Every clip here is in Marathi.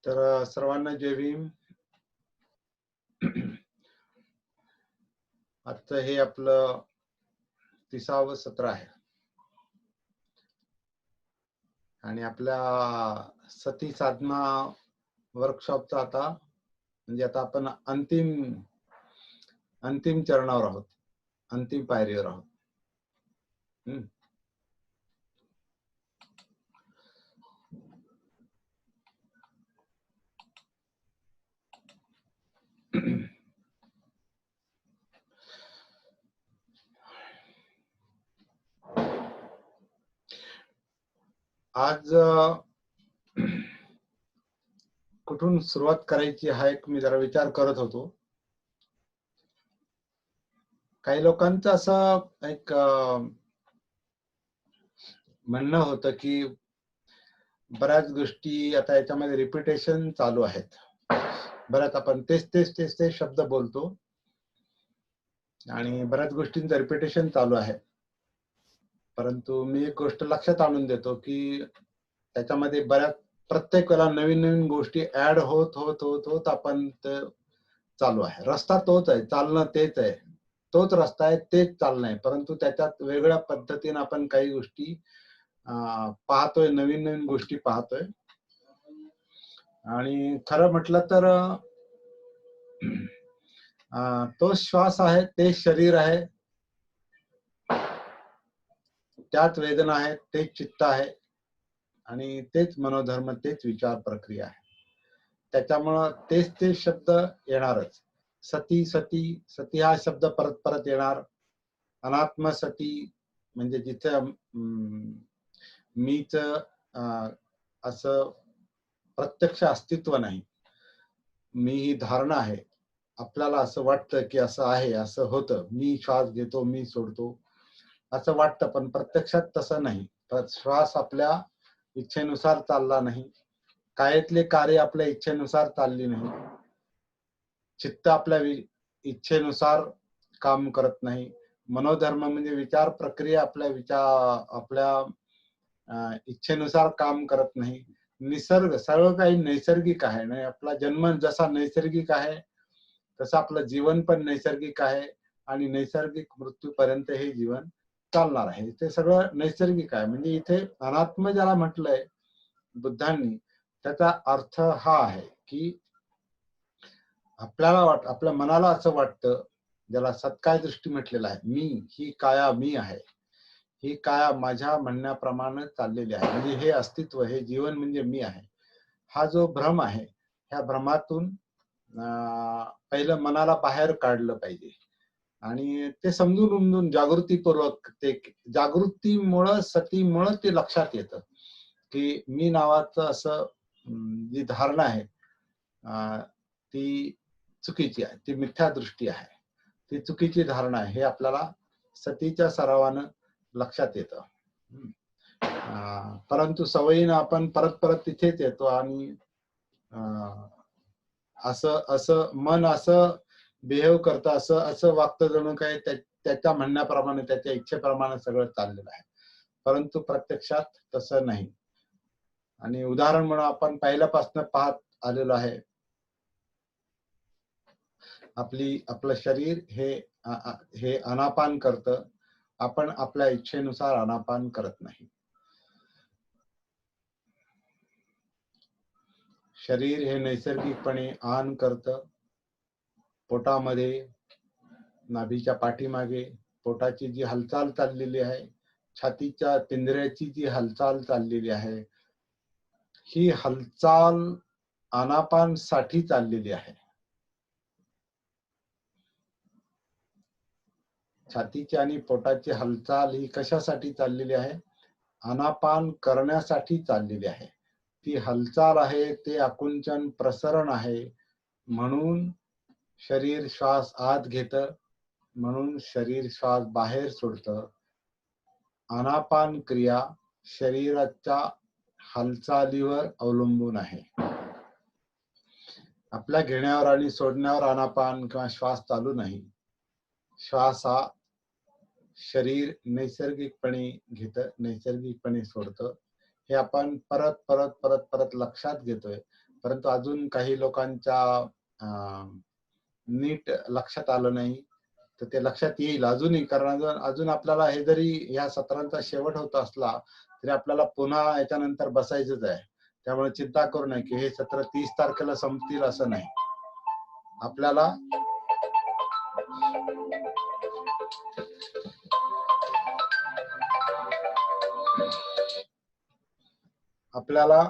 तर सर्वांना जय भीम. आजचं हे आपलं 30वं सत्र आहे आणि आपल्या सती साधना वर्कशॉपचा आता म्हणजे आता आपण अंतिम चरणावर आहोत, अंतिम पायरीवर आहोत. आज कुठून सुरुवात करायची हा एक मी जरा विचार करत होतो. काही लोकांचं असं एक म्हणणं होतं की बऱ्याच गोष्टी आता याच्यामध्ये रिपिटेशन चालू आहेत. बऱ्याच आपण तेच शब्द बोलतो आणि बऱ्याच गोष्टींचं रिपिटेशन चालू आहे. परंतु मी एक गोष्ट लक्षात आणून देतो की त्याच्यामध्ये प्रत्येक वेळेला नवीन गोष्टी ऍड होत आपण चालू आहे. रस्ता तोच आहे, चालणं तेच आहे, तोच रस्ता आहे, तेच चालणं आहे. परंतु त्याच्यात वेगळ्या पद्धतीने आपण काही गोष्टी पाहतोय, नवीन गोष्टी पाहतोय. आणि खरं म्हटलं तर तो श्वास आहे, ते शरीर आहे, त्याच वेदना आहेत, तेच चित्त आहे आणि तेच मनोधर्म, तेच विचार प्रक्रिया आहे. त्याच्यामुळं तेच शब्द येणारच. सती सती सती हा शब्द परत येणार. अनात्म सती म्हणजे जिथे मीच असं प्रत्यक्ष अस्तित्व नाही, मी ही धारणा आहे. आपल्याला असं वाटतं की असं आहे, असं होतं, मी श्वास घेतो, मी सोडतो असं वाटतं, पण प्रत्यक्षात तसं नाही. श्वास आपल्या इच्छेनुसार चालला नाही, कायातले कार्य आपल्या इच्छेनुसार चालली नाही, चित्त आपल्या इच्छेनुसार काम करत नाही, मनोधर्म म्हणजे विचार प्रक्रिया आपल्या इच्छेनुसार काम करत नाही. निसर्ग सर्व काही नैसर्गिक आहे. नाही, आपला जन्म जसा नैसर्गिक आहे तसं आपलं जीवन पण नैसर्गिक आहे आणि नैसर्गिक मृत्यूपर्यंत हे जीवन चालणार आहे. ते सगळं नैसर्गिक आहे. म्हणजे इथे अनात्म ज्याला म्हटलंय बुद्धांनी, त्याचा अर्थ हा आहे की आपल्या मनाला असं वाटतं, ज्याला सत्काय दृष्टी म्हटलेलं आहे, मी ही काया मी आहे, ही काया माझ्या म्हणण्याप्रमाणे चाललेली आहे, म्हणजे हे अस्तित्व, हे जीवन म्हणजे मी आहे. हा जो भ्रम आहे, ह्या भ्रमातून पहिलं मनाला बाहेर काढलं पाहिजे आणि ते समजून उमजून जागृतीपूर्वक, ते जागृतीमुळं, सतीमुळं ते लक्षात येतं की मी नावाचं असं जी धारणा आहे ती चुकीची आहे, ती मिथ्या दृष्टी आहे, ती चुकीची धारणा आहे. हे आपल्याला सतीच्या सरावानं लक्षात येतं. परंतु सवयीनं आपण परत तिथेच येतो आणि असं मन असं बिहेव करतं, असं वागतं जणू काय त्याच्या म्हणण्याप्रमाणे, त्याच्या इच्छेप्रमाणे सगळं चाललेलं आहे. परंतु प्रत्यक्षात तसं नाही. आणि उदाहरण म्हणून आपण पहिल्यापासून पाहत आलेलो आहे, आपलं शरीर हे अनापान करतं. आपण आपल्या इच्छेनुसार अनापान करत नाही. शरीर हे नैसर्गिकपणे आन करतं. पोटामध्ये, नाभीच्या पाठीमागे पोटाची जी हालचाल चाललेली आहे, छातीच्या पिंजऱ्याची जी हालचाल चाललेली आहे, ही हालचाल आनापान साठी चाललेली आहे. छातीची आणि पोटाची हालचाल ही कशासाठी चाललेली आहे? आनापान करण्यासाठी चाललेली आहे. ती हालचाल आहे, ते आकुंचन प्रसरण आहे. म्हणून शरीर श्वास आत घेतं, म्हणून शरीर श्वास बाहेर सोडतं. आनापान क्रिया शरीराच्या हालचालीवर अवलंबून आहे. आपल्या घेण्यावर आणि सोडण्यावर आनापान किंवा श्वास चालू नाही. श्वास हा शरीर नैसर्गिकपणे घेतं, नैसर्गिकपणे सोडतं. हे आपण परत लक्षात घेतोय. परंतु अजून काही लोकांच्या नीट लक्षात आलं नाही, तर ते लक्षात येईल अजूनही. कारण अजून आपल्याला हे जरी या सत्रांचा शेवट होत असला तरी आपल्याला पुन्हा याच्यानंतर बसायचंच आहे. त्यामुळे चिंता करू नये की हे सत्र 30 तारखेला संपतील असं नाही. आपल्याला आपल्याला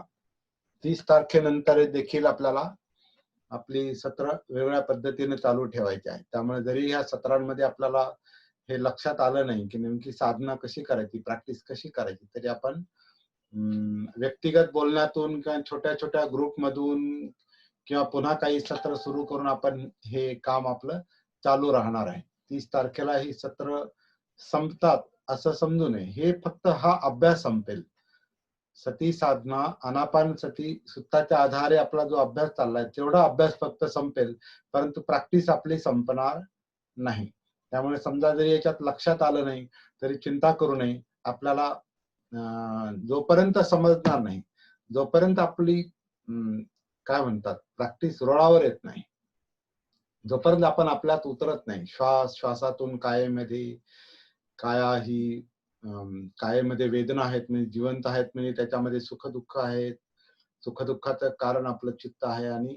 30 तारखेनंतर देखील आपल्याला आपली सत्र वेगळ्या पद्धतीने चालू ठेवायची आहे. त्यामुळे जरी ह्या सत्रांमध्ये आपल्याला हे लक्षात आलं नाही की नेमकी साधना कशी करायची, प्रॅक्टिस कशी करायची, तरी आपण व्यक्तिगत बोलण्यातून किंवा छोट्या छोट्या ग्रुपमधून किंवा पुन्हा काही सत्र सुरू करून आपण हे काम आपलं चालू राहणार आहे. 30 तारखेला ही सत्र संपतात असं समजू नये. हे फक्त हा अभ्यास संपेल. सती साधना, आनापान सती सूत्राच्या आधारे आपला जो अभ्यास चाललाय तेवढा अभ्यास फक्त संपेल, परंतु प्रॅक्टिस आपली संपणार नाही. त्यामुळे समजा जरी याच्यात लक्षात आलं नाही तरी चिंता करू नये. आपल्याला जोपर्यंत समजणार नाही, जोपर्यंत आपली काय म्हणतात प्रॅक्टिस रुळावर येत नाही, जोपर्यंत आपण आपल्यात उतरत नाही, श्वासातून कायेमध्ये काया ही कायेमध्ये वेदना आहेत म्हणजे जिवंत आहेत, म्हणजे त्याच्यामध्ये सुख दुःख आहेत. सुख दुःखाचं कारण आपलं चित्त आहे आणि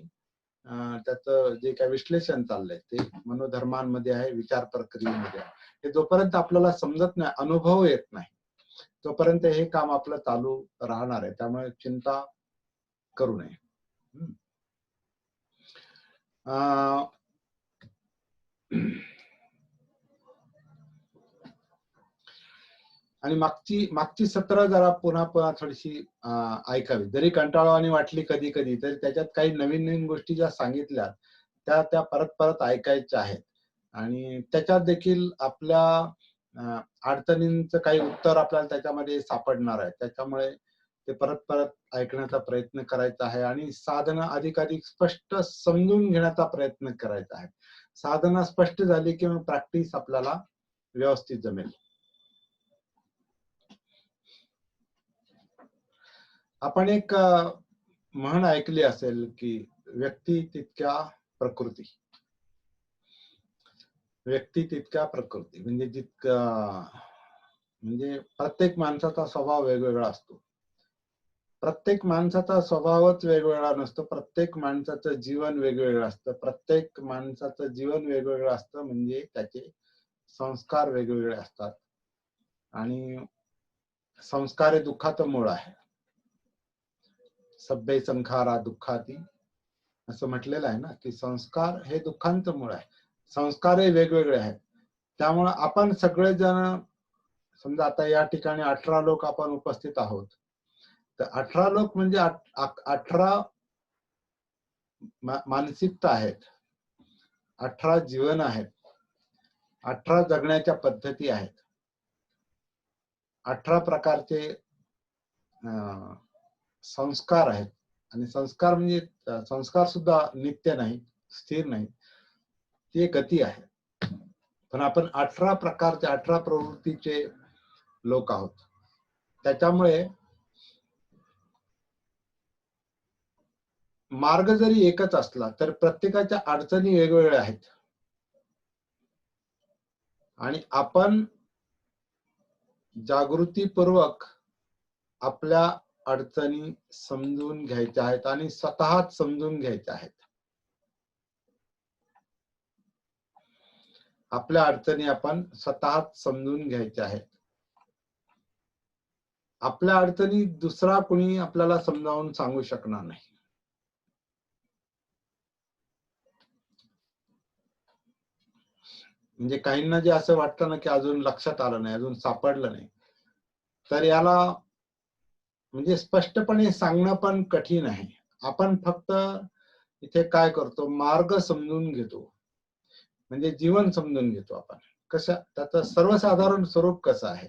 त्याचं जे काही विश्लेषण चाललंय ते मनोधर्मांमध्ये आहे, विचार प्रक्रियेमध्ये आहे. हे जोपर्यंत आपल्याला समजत नाही, अनुभव येत नाही, तोपर्यंत हे काम आपलं चालू राहणार आहे. त्यामुळे चिंता करू नये. आणि मागची सत्र जरा पुन्हा थोडीशी ऐकावी. जरी कंटाळवाणी वाटली कधी कधी तरी त्याच्यात काही नवीन गोष्टी ज्या सांगितल्या त्या परत ऐकायच्या आहेत. आणि त्याच्यात देखील आपल्या अडचणींचं काही उत्तर आपल्याला त्याच्यामध्ये सापडणार आहे. त्याच्यामुळे ते परत ऐकण्याचा प्रयत्न करायचा आहे आणि साधना अधिकाधिक स्पष्ट समजून घेण्याचा प्रयत्न करायचा आहे. साधना स्पष्ट झाली की मग प्रॅक्टिस आपल्याला व्यवस्थित जमेल. आपण एक म्हण ऐकली असेल की व्यक्ती तितक्या प्रकृती. व्यक्ती तितक्या प्रकृती म्हणजे म्हणजे प्रत्येक माणसाचा स्वभाव वेगवेगळा असतो. प्रत्येक माणसाचा स्वभावच वेगवेगळा नसतो. प्रत्येक माणसाचं जीवन वेगवेगळं असतं. प्रत्येक माणसाचं जीवन वेगवेगळं असतं म्हणजे त्याचे संस्कार वेगवेगळे असतात. आणि संस्कार हे दुःखाचं मूळ आहे. सभ्य संखारा दुःखाती असं म्हटलेलं आहे ना, की संस्कार हे दुःखांचं मूळ आहे. संस्कार हे वेगवेगळे आहेत. त्यामुळे आपण सगळेजण समजा आता या ठिकाणी 18 लोक आपण उपस्थित आहोत, तर 18 लोक म्हणजे 18 मानसिकता आहेत, 18 जीवन आहेत, 18 जगण्याच्या पद्धती आहेत, 18 प्रकारचे संस्कार आहेत. आणि संस्कार म्हणजे संस्कार सुद्धा नित्य नाही, स्थिर नाही, ती गती आहे. पण आपण 18 प्रकारचे 18 प्रवृत्तीचे लोक आहोत. त्याच्यामुळे मार्ग जरी एकच असला तर प्रत्येकाच्या अडचणी वेगवेगळ्या आहेत. आणि आपण जागृतीपूर्वक आपल्या अडचणी समजून घ्यायच्या आहेत आणि स्वतःच समजून घ्यायच्या आहेत. आपल्या अडचणी आपण स्वतःच समजून घ्यायच्या आहेत. आपल्या अडचणी दुसरा कोणी आपल्याला समजावून सांगू शकणार नाही. म्हणजे काहींना जे असं वाटतं ना की अजून लक्षात आलं नाही, अजून सापडलं नाही, तर याला म्हणजे स्पष्टपणे सांगणं पण कठीण आहे. आपण फक्त इथे काय करतो, मार्ग समजून घेतो, म्हणजे जीवन समजून घेतो. आपण कसं त्याचं सर्वसाधारण स्वरूप कसं आहे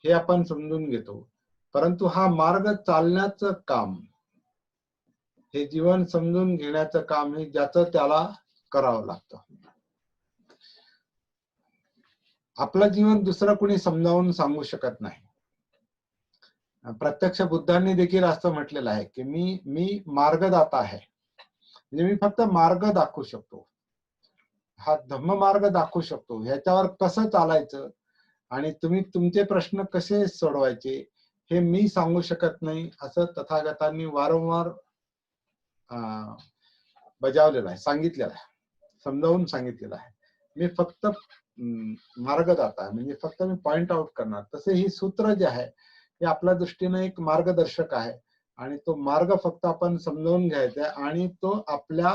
हे आपण समजून घेतो. परंतु हा मार्ग चालण्याचं काम, हे जीवन समजून घेण्याचं काम हे ज्याचं त्याला करावं लागतं. आपलं जीवन दुसरं कोणी समजावून सांगू शकत नाही. प्रत्यक्ष बुद्धांनी देखील असं म्हटलेलं आहे की मी मार्गदाता आहे, म्हणजे मी फक्त मार्ग दाखवू शकतो, हा धम्म मार्ग दाखवू शकतो, ह्याच्यावर कसं चालायचं आणि तुम्ही तुमचे प्रश्न कसे सोडवायचे हे मी सांगू शकत नाही, असं तथागतांनी वारंवार बजावलेलं आहे, सांगितलेलं आहे, समजावून सांगितलेलं आहे. मी फक्त मार्गदाता आहे, म्हणजे फक्त मी पॉइंट आउट करणार. तसे ही सूत्र जे आहे हे आपल्या दृष्टीने एक मार्गदर्शक आहे आणि तो मार्ग फक्त आपण समजावून घ्यायचा आहे आणि तो आपल्या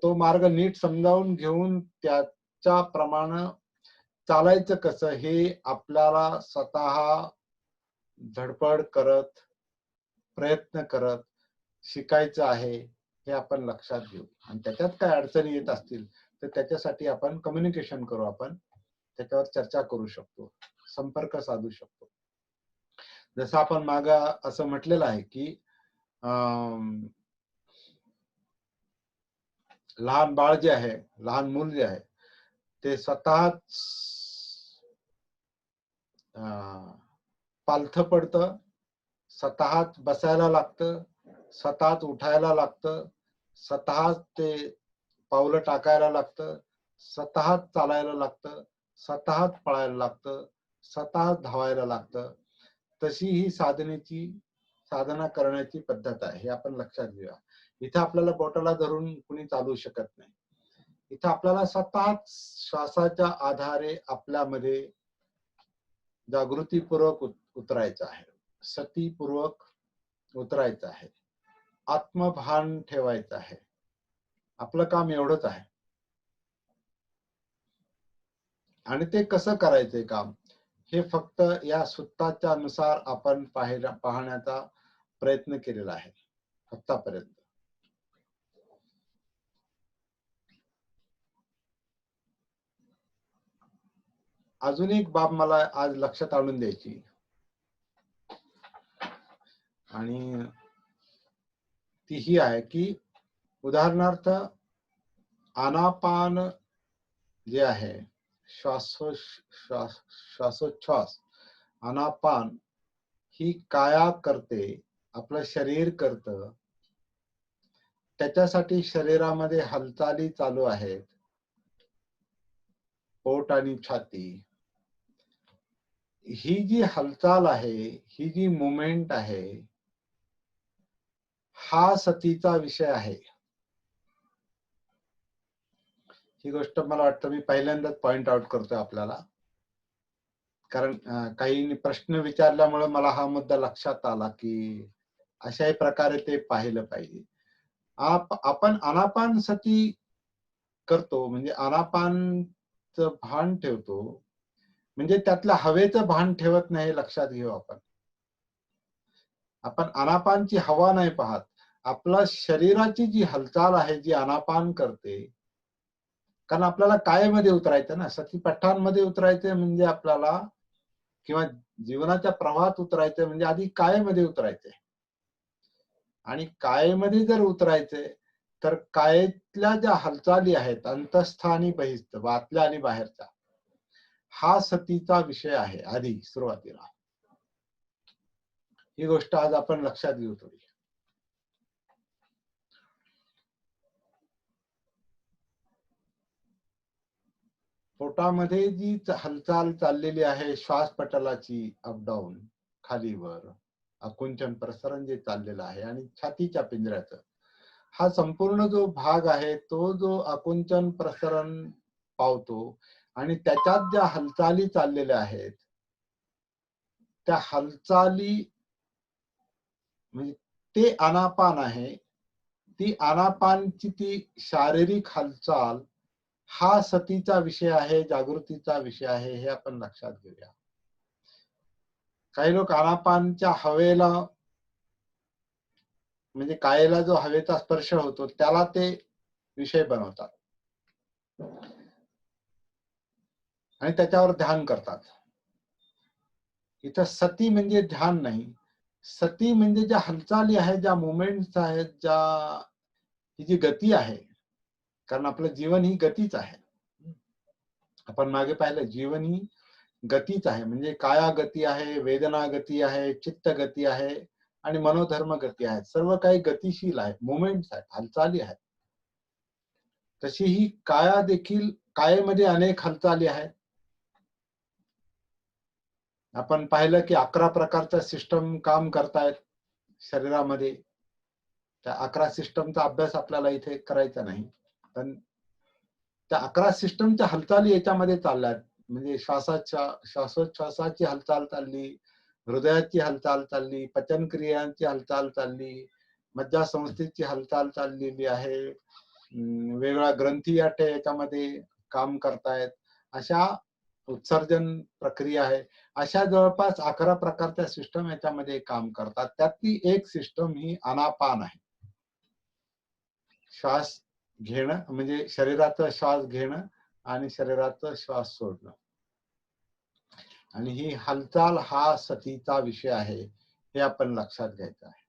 तो मार्ग नीट समजावून घेऊन त्याच्या प्रमाणे चालायचं कसं हे आपल्याला स्वतः धडपड करत, प्रयत्न करत शिकायचं आहे, हे आपण लक्षात घेऊ. आणि त्याच्यात काय अडचणी येत असतील तर त्याच्यासाठी आपण कम्युनिकेशन करू, आपण त्याच्यावर चर्चा करू शकतो, संपर्क साधू शकतो. जसं आपण माग असं म्हटलेलं आहे की लहान बाळ जे आहे, लहान मूल जे आहे ते स्वतःच पालथं पडतं, स्वतःच बसायला लागतं, स्वतःच उठायला लागतं, स्वतःच ते पावलं टाकायला लागतं, स्वतःच चालायला लागतं, स्वतःच पळायला लागतं, स्वतःच धावायला लागतं. तशी ही साधना करण्याची पद्धत आहे, हे आपण लक्षात घेऊया. इथं आपल्याला बोटाला धरून कुणी चालू शकत नाही. इथं आपल्याला स्वतःच श्वासाच्या आधारे आपल्यामध्ये जागृतीपूर्वक उतरायचं आहे, सतीपूर्वक उतरायचं आहे, आत्मभान ठेवायचं आहे. आपलं काम एवढंच आहे. आणि ते कसं करायचंय काम हे फक्त या सुत्ताच्या नुसार आपण पाहण्याचा प्रयत्न केलेला आहे आतापर्यंत. अजून एक बाब मला आज लक्षात आणून द्यायची आणि ती ही आहे की उदाहरणार्थ आनापान जे आहे, श्वासोच्छ्वास, आनापान ही काया करते, आपलं शरीर करतं, त्याच्यासाठी शरीरामध्ये हालचाली चालू आहेत, पोट आणि छाती. ही जी हालचाल आहे, ही जी मुवमेंट आहे, हा सतीचा विषय आहे. ही गोष्ट मला वाटतं मी पहिल्यांदाच पॉइंट आउट करतोय आपल्याला, कारण काही प्रश्न विचारल्यामुळे मला हा मुद्दा लक्षात आला की अशाही प्रकारे ते पाहिलं पाहिजे. आपण आनापान सती करतो, म्हणजे आनापानचं भान ठेवतो, म्हणजे त्यातल्या हवेचं भान ठेवत नाही, हे लक्षात घेऊ आपण. आपण आनापानची हवा नाही पाहत, आपला शरीराची जी हालचाल आहे जी आनापान करते. कारण आपल्याला कायेमध्ये उतरायचं ना, सतीपट्टांमध्ये उतरायचंय म्हणजे आपल्याला, किंवा जीवनाच्या प्रवाहात उतरायचंय म्हणजे आधी कायेमध्ये उतरायचंय. आणि कायेमध्ये जर उतरायचंय तर कायेतल्या ज्या हालचाली आहेत, अंतस्थ आणि बहिस्थ, आतल्या आणि बाहेरच्या, हा सतीचा विषय आहे आधी सुरुवातीला. ही गोष्ट आज आपण लक्षात घेऊ थोडी. पोटामध्ये जी हालचाल चाललेली आहे श्वासपटलाची, अपडाऊन, खालीवर, आकुंचन प्रसरण जे चाललेलं आहे, आणि छातीच्या पिंजऱ्याचं, हा संपूर्ण जो भाग आहे तो जो आकुंचन प्रसरण पावतो आणि त्याच्यात ज्या हालचाली चाललेल्या आहेत, त्या हालचाली म्हणजे ते आनापान आहे. ती आनापानची ती शारीरिक हालचाल हा सतीचा विषय आहे, जागृतीचा विषय आहे, हे आपण लक्षात घेऊया. काही लोक आनापानच्या हवेला, म्हणजे कायेला जो हवेचा स्पर्श होतो त्याला ते विषय बनवतात आणि त्याच्यावर ध्यान करतात. इथं सती म्हणजे ध्यान नाही, सती म्हणजे ज्या हालचाली आहेत, ज्या मुवमेंट्स आहेत, ही जी गती आहे, कारण आपलं जीवन ही गतीच आहे. आपण मागे पाहिलं, जीवन ही गतीच आहे. म्हणजे काया गती आहे, वेदना गती आहे, चित्त गती आहे आणि मनोधर्म गती आहे. सर्व काही गतिशील आहे, मुवमेंट्स आहेत, हालचाली आहेत. तशी ही काया देखील, कायेमध्ये अनेक हालचाली आहेत. आपण पाहिलं की 11 प्रकारच्या सिस्टम काम करतायत शरीरामध्ये. त्या 11 सिस्टमचा अभ्यास आपल्याला इथे करायचा नाही. पण त्या 11 सिस्टमच्या हालचाली याच्यामध्ये चालल्यात. म्हणजे श्वासोच्छवासाची हालचाल चालली, हृदयाची हालचाल चालली, पचनक्रियांची हालचाल चालली, मज्जासंस्थेची हालचाल चाललेली आहे. वेगवेगळ्या ग्रंथी याच्यामध्ये काम करतायत. अशा उत्सर्जन प्रक्रिया आहे. अशा जवळपास 11 प्रकारच्या सिस्टम याच्यामध्ये काम करतात. त्यातली एक सिस्टम ही आनापान आहे. श्वास घेणं म्हणजे शरीराचा श्वास घेणं आणि शरीराचा श्वास सोडणं. आणि ही हालचाल हा सतीचा विषय आहे, हे आपण लक्षात घ्यायचं आहे.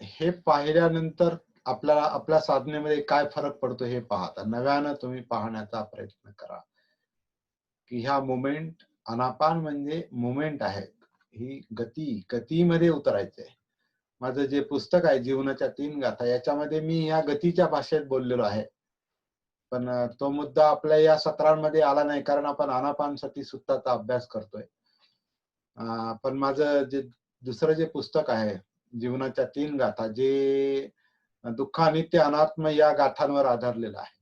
हे पाहिल्यानंतर आपल्याला आपल्या साधनेमध्ये काय फरक पडतो हे पहा. नव्यानं तुम्ही पाहण्याचा प्रयत्न करा की ह्या मुवमेंट, आनापान म्हणजे मुवमेंट आहे. ही गतीमध्ये उतरायचंय. माझं जे पुस्तक आहे जीवनाच्या 3 गाथा, याच्यामध्ये मी ह्या गतीच्या भाषेत बोललेलो आहे. पण तो मुद्दा आपल्या या सत्रांमध्ये आला नाही, कारण आपण आनापान सती सुत्ताचा अभ्यास करतोय. पण माझं जे दुसरं जे पुस्तक आहे जीवनाच्या 3 गाथा, जे दुःख, अनित्य, अनात्म या गाथांवर आधारलेलं आहे.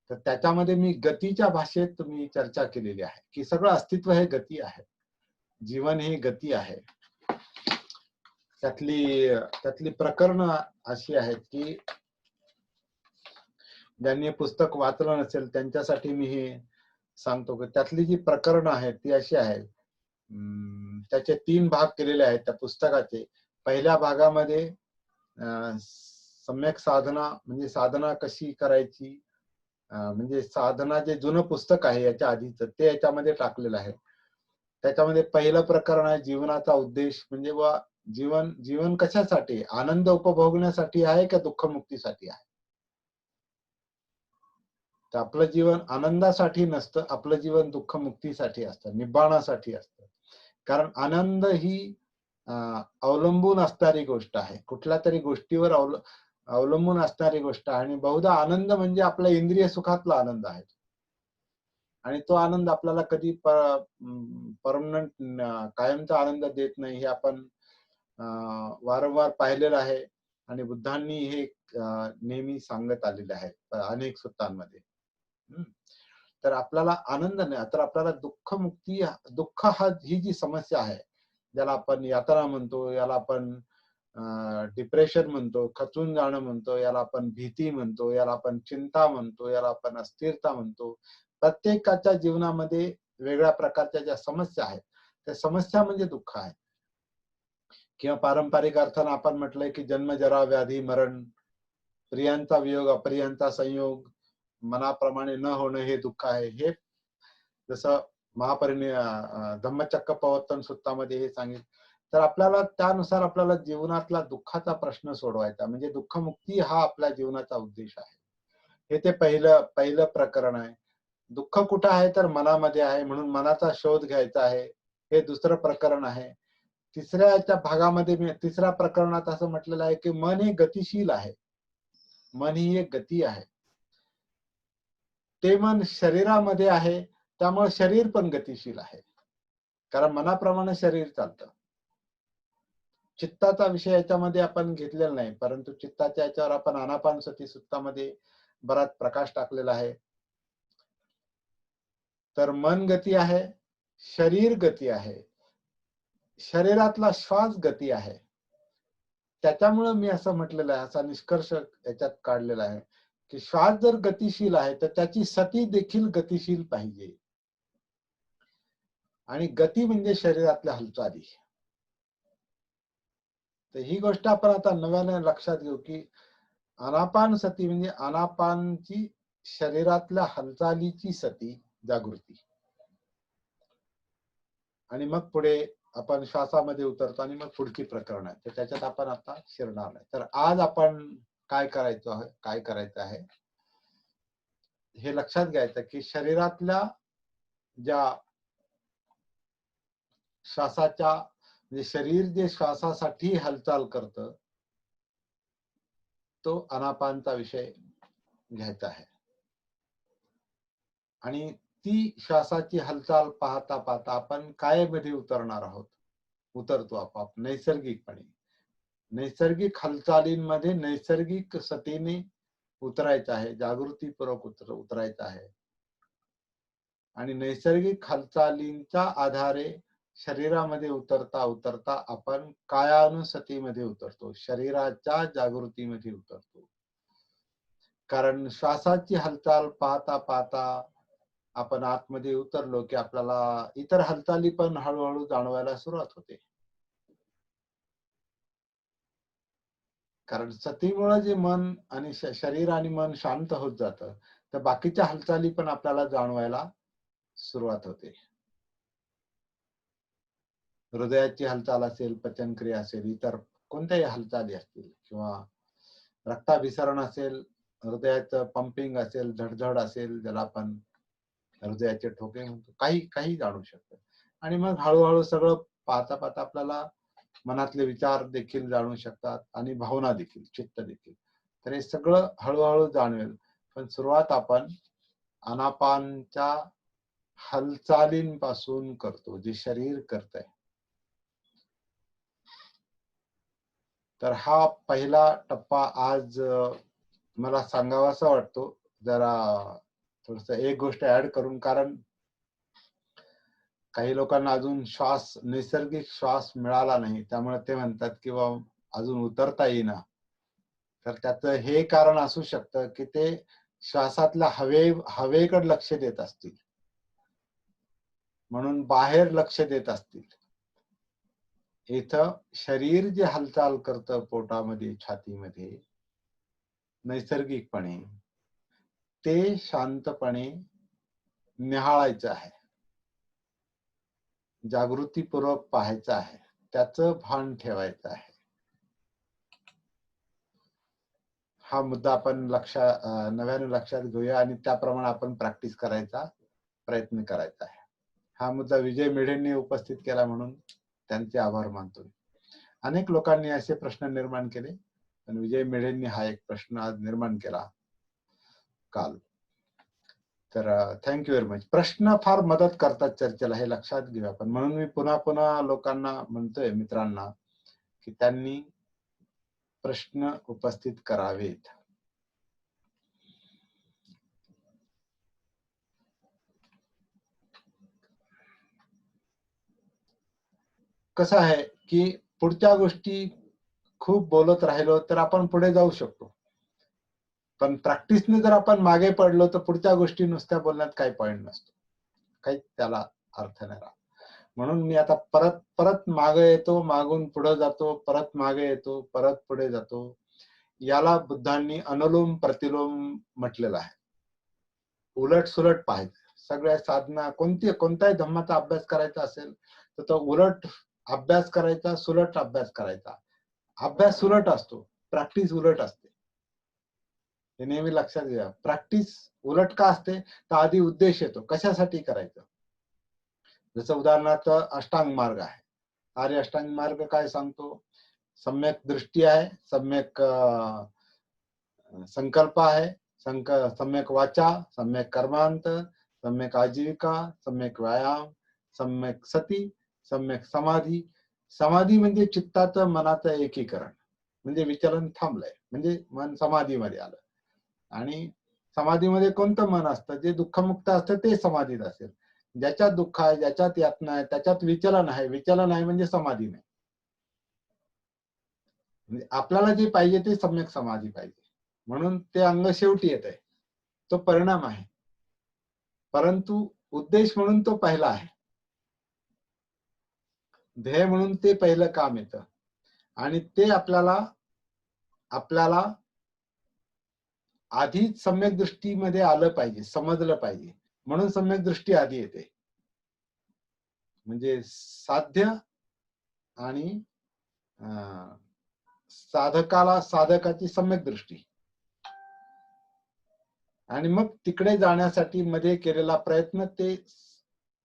तर त्याच्यामध्ये मी गतीच्या भाषेत मी चर्चा केलेली आहे की सगळं अस्तित्व हे गती आहे, जीवन ही गती आहे. त्यातली प्रकरणं अशी आहेत की ज्यांनी पुस्तक वाचलं नसेल त्यांच्यासाठी मी हे सांगतो की त्यातली जी प्रकरणं आहेत ती अशी आहेत. त्याचे 3 भाग केलेले आहेत त्या पुस्तकाचे. पहिल्या भागामध्ये सम्यक साधना म्हणजे साधना कशी करायची, म्हणजे साधना जे जुनं पुस्तक आहे याच्या आधीच ते याच्यामध्ये टाकलेलं आहे. त्याच्यामध्ये पहिलं प्रकरण आहे जीवनाचा उद्देश, म्हणजे जीवन कशासाठी, आनंद उपभोगण्यासाठी आहे का दुःखमुक्तीसाठी आहे. तर आपलं जीवन आनंदासाठी नसतं, आपलं जीवन दुःखमुक्तीसाठी असतं, निब्बाणासाठी असतं. कारण आनंद ही अवलंबून असणारी गोष्ट आहे, कुठल्या तरी गोष्टीवर अवलंबून असणारी गोष्ट आहे. आणि बहुधा आनंद म्हणजे आपल्या इंद्रिय सुखातला आनंद आहे. आणि तो आनंद आपल्याला कधी परमनंट कायमचा आनंद देत नाही, हे आपण वारंवार पाहिलेलं आहे. आणि बुद्धांनी हे नेहमी सांगत आलेले आहे अनेक सुत्तांमध्ये. तर आपल्याला आनंद नाही, तर आपल्याला दुःखमुक्ती, दुःख ही जी समस्या आहे, ज्याला आपण यातना म्हणतो, याला आपण डिप्रेशन म्हणतो, खचून जाणं म्हणतो, याला आपण भीती म्हणतो, याला आपण चिंता म्हणतो, याला आपण अस्थिरता म्हणतो. प्रत्येकाच्या जीवनामध्ये वेगळ्या प्रकारच्या ज्या समस्या आहेत, त्या समस्या म्हणजे दुःख आहे. किंवा पारंपरिक अर्थानं आपण म्हटलंय की जन्म, जरा, व्याधी, मरण, प्रियांचा वियोग, अप्रियांचा संयोग, मनाप्रमाणे न होणं हे दुःख आहे. हे जसं धम्मचक्र प्रवर्तन सुत्तामध्ये हे सांगितलं. तर आपल्याला त्यानुसार आपल्याला जीवनातला दुःखाचा प्रश्न सोडवायचा, म्हणजे दुःखमुक्ती हा आपल्या जीवनाचा उद्देश आहे. हे ते पहिलं प्रकरण आहे. दुःख कुठं आहे तर मनामध्ये आहे, म्हणून मनाचा शोध घ्यायचा आहे, हे दुसरं प्रकरण आहे. तिसऱ्या भागामध्ये मी तिसऱ्या प्रकरणात असं म्हटलेलं आहे की मन हे गतिशील आहे, मन ही एक गती आहे. ते मन शरीरामध्ये आहे, त्यामुळे शरीर पण गतिशील आहे, कारण मनाप्रमाणे शरीर चालतं. चित्ताचा विषय याच्यामध्ये आपण घेतलेला नाही, परंतु चित्ताच्या याच्यावर आपण आनापानसती सुत्तामध्ये बराच प्रकाश टाकलेला आहे. तर मन गती आहे, शरीर गती आहे, शरीरातला श्वास गती आहे. त्याच्यामुळे मी असं म्हटलेलं आहे, असा निष्कर्ष याच्यात काढलेला आहे की श्वास जर गतिशील आहे तर त्याची सती देखील गतिशील पाहिजे. आणि गती म्हणजे शरीरातल्या हालचाली. तर ही गोष्ट आपण आता नव्याने लक्षात घेऊ की आनापान सती म्हणजे आनापानची शरीरातल्या हालचालीची सती, जागृती. आणि मग पुढे आपण श्वासामध्ये उतरतो आणि मग पुढची प्रकरण आहे, तर त्याच्यात आपण आता शिरणार नाही. तर आज आपण काय करायचं आहे, हे लक्षात घ्यायचं की शरीरातल्या ज्या श्वासाच्या म्हणजे शरीर जे श्वासासाठी हालचाल करतं तो अनापानचा विषय घ्यायचा आहे. आणि ती श्वासाची हालचाल पाहता पाहता आपण कायेमध्ये उतरणार आहोत, उतरतो आपोआप नैसर्गिकपणे. नैसर्गिक हालचालींमध्ये नैसर्गिक सतीने उतरायचं आहे, जागृतीपूर्वक उतरायचं आहे. आणि नैसर्गिक हालचालींच्या आधारे शरीरामध्ये उतरता उतरता आपण कायानुसतीमध्ये उतरतो, शरीराच्या जागृतीमध्ये उतरतो. कारण श्वासाची हालचाल पाहता पाहता आपण आतमध्ये उतरलो की आपल्याला इतर हालचाली पण हळूहळू जाणवायला सुरुवात होते. कारण सतीमुळे जे मन आणि शरीर आणि मन शांत होत जातं, तर बाकीच्या हालचाली पण आपल्याला जाणवायला सुरुवात होते. हृदयाची हालचाल असेल, पचनक्रिया असेल, इतर कोणत्याही हालचाली असतील किंवा रक्ताभिसरण असेल, हृदयाचं पंपिंग असेल, झडझड असेल, ज्याला आपण हृदयाचे ठोके म्हणतो, काही काही जाणू शकतं. आणि मग हळूहळू सगळं पाहता पाहता आपल्याला मनातले विचार देखील जाणू शकतात आणि भावना देखील, चित्त देखील. तर हे सगळं हळूहळू जाणवेल. पण सुरुवात आपण आनापानच्या हालचालींपासून करतो, जे शरीर करतंय. तर हा पहिला टप्पा आज मला सांगावासा वाटतो. जरा थोडस एक गोष्ट ऍड करून, कारण काही लोकांना अजून श्वास, नैसर्गिक श्वास मिळाला नाही, त्यामुळे ते म्हणतात की अजून उतरता येईना. तर त्याचं हे कारण असू शकतं की ते श्वासातल्या हवेकडे लक्ष देत असतील, म्हणून बाहेर लक्ष देत असतील. इथं शरीर जे हालचाल करतं पोटामध्ये, छातीमध्ये नैसर्गिकपणे, ते शांतपणे निहाळायचं आहे, जागृतीपूर्वक पाहायचं आहे, त्याचं भान ठेवायचं आहे. हा मुद्दा आपण नव्याने लक्षात घेऊया आणि त्याप्रमाणे आपण प्रॅक्टिस करायचा प्रयत्न करायचा आहे. हा मुद्दा विजय मेढेंनी उपस्थित केला म्हणून त्यांचे आभार मानतो. अनेक लोकांनी असे प्रश्न निर्माण केले, पण विजय मेढेंनी हा एक प्रश्न आज निर्माण केला काल. तर थँक्यू व्हेरी मच. प्रश्न फार मदत करतात चर्चेला, हे लक्षात घेऊया आपण. म्हणून मी पुन्हा पुन्हा लोकांना म्हणतोय, मित्रांना, की त्यांनी प्रश्न उपस्थित करावेत. कसं आहे की पुढच्या गोष्टी खूप बोलत राहिलो तर आपण पुढे जाऊ शकतो, पण प्रॅक्टिसने जर आपण मागे पडलो तर पुढच्या गोष्टी नुसत्या बोलण्यात काही पॉइंट नसतो, काही त्याला अर्थ नाही राहत. म्हणून मी आता परत परत मागे येतो, मागून पुढे जातो, परत मागे येतो, परत पुढे जातो. याला बुद्धांनी अनुलोम प्रतिलोम म्हटलेलं आहे. उलट सुलट पाहायचं. सगळ्या साधना, कोणत्याही धम्माचा अभ्यास करायचा असेल तर तो उलट अभ्यास करायचा, सुलट अभ्यास करायचा. अभ्यास सुलट असतो, प्रॅक्टिस उलट असते. हे नेहमी लक्षात घ्या. प्रॅक्टिस उलट का असते, तर आधी उद्देश येतो, कशासाठी करायचं. जसं उदाहरणार्थ अष्टांग मार्ग आहे. आर्य अष्टांग मार्ग काय सांगतो? सम्यक दृष्टी आहे, सम्यक संकल्प आहे, सम्यक वाचा, सम्यक कर्मांत, सम्यक आजीविका, सम्यक व्यायाम, सम्यक सती, सम्यक समाधी. समाधी म्हणजे चित्ताचं मनाचं एकीकरण, म्हणजे विचलन थांबलंय, म्हणजे मन समाधीमध्ये आलं. आणि समाधीमध्ये कोणतं मन असतं? जे दुःखमुक्त असतं ते समाधीत असेल. ज्याच्यात दुःख आहे, ज्याच्यात यातना आहे, त्याच्यात विचलन आहे. विचलन आहे म्हणजे समाधी नाही. म्हणजे आपल्याला जे पाहिजे ते सम्यक समाधी पाहिजे, म्हणून ते अंग शेवटी येत आहे, तो परिणाम आहे. परंतु उद्देश म्हणून तो पहिला आहे, ध्येय म्हणून ते पहिलं काम येतं. आणि ते आपल्याला आधीच सम्यक दृष्टीमध्ये आलं पाहिजे, समजलं पाहिजे, म्हणून सम्यक दृष्टी आधी येते. म्हणजे साध्य आणि साधकाची सम्यक दृष्टी. आणि मग तिकडे जाण्यासाठी मध्ये केलेला प्रयत्न ते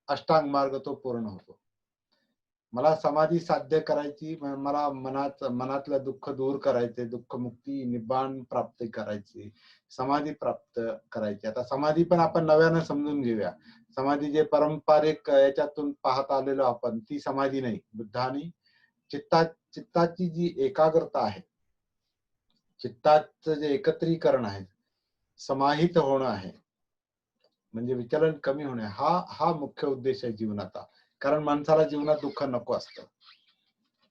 अष्टांग मार्ग तो पूर्ण होतो. मला समाधी साध्य करायची, मला मनातलं दुःख दूर करायचे, दुःखमुक्ती निब्बाण प्राप्त करायची, समाधी प्राप्त करायची. आता समाधी पण आपण नव्यानं समजून घेऊया. समाधी जे पारंपरिक याच्यातून पाहत आलेलो आपण, ती समाधी नाही. बुद्धानी चित्ताची जी एकाग्रता आहे, चित्ताचं जे एकत्रीकरण आहे, समाहित होणं आहे, म्हणजे विचलन कमी होणे, हा मुख्य उद्देश आहे जीवनाचा. कारण माणसाला जीवनात दुःख नको असतं.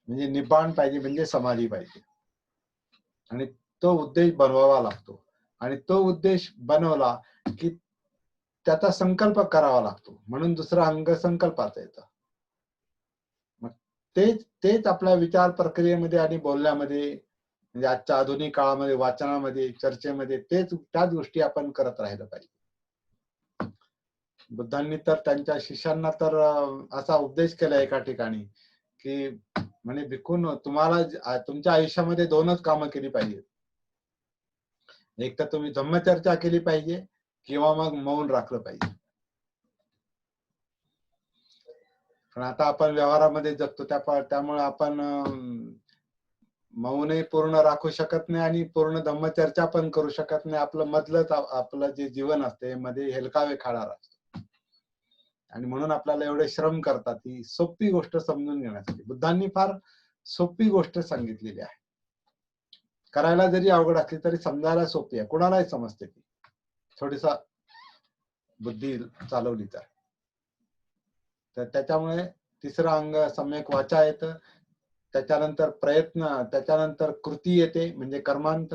म्हणजे निब्बाण पाहिजे, म्हणजे समाधी पाहिजे. आणि तो उद्देश बनवावा लागतो. आणि तो उद्देश बनवला की त्याचा संकल्प करावा लागतो. म्हणून दुसरं अंग संकल्पाचं येतं. मग तेच आपल्या विचार प्रक्रियेमध्ये आणि बोलण्यामध्ये, म्हणजे आजच्या आधुनिक काळामध्ये, वाचनामध्ये, चर्चेमध्ये त्याच गोष्टी आपण करत राहिलं पाहिजे. बुद्धांनी तर त्यांच्या शिष्यांना तर असा उपदेश केला एका ठिकाणी की म्हणे भिक्खून, तुम्हाला तुमच्या आयुष्यामध्ये दोनच कामं केली पाहिजे. एक तर तुम्ही धम्मचर्चा केली पाहिजे किंवा मग मौन राखलं पाहिजे. पण आता आपण व्यवहारामध्ये जगतो, त्यामुळे आपण मौनही पूर्ण राखू शकत नाही आणि पूर्ण धम्मचर्चा पण करू शकत नाही. आपलं मधलंच आपलं जे जीवन असते मध्ये हेलकावे खाणार असतं. आणि म्हणून आपल्याला एवढे श्रम करतात ही सोपी गोष्ट समजून घेण्यासाठी. बुद्धांनी फार सोपी गोष्ट सांगितलेली आहे. करायला जरी अवघड असली तरी समजायला सोपी आहे, कुणालाही समजते ती, थोडीसा बुद्धी चालवली तर त्याच्यामुळे तिसरं अंग सम्यक वाचा येतं, त्याच्यानंतर प्रयत्न, त्याच्यानंतर कृती येते म्हणजे कर्मांत,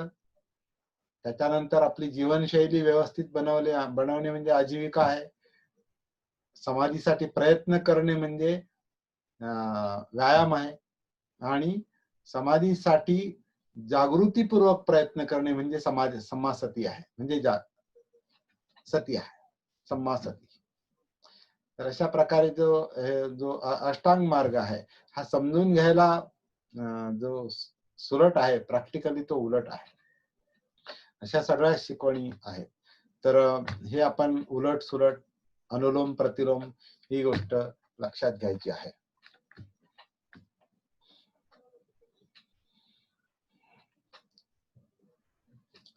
त्याच्यानंतर आपली जीवनशैली व्यवस्थित बनवणे म्हणजे आजीविका आहे. समाधीसाठी प्रयत्न करणे म्हणजे व्यायाम आहे. आणि समाधीसाठी जागृतीपूर्वक प्रयत्न करणे म्हणजे समासती आहे, म्हणजे सती आहे, समासती. तर अशा प्रकारे जो अष्टांग मार्ग आहे हा समजून घ्यायला जो सुलट आहे, प्रॅक्टिकली तो उलट आहे. अशा सगळ्या शिकवणी आहेत. तर हे आपण उलट सुलट, अनुलोम प्रतिलोम ही गोष्ट लक्षात घ्यायची आहे.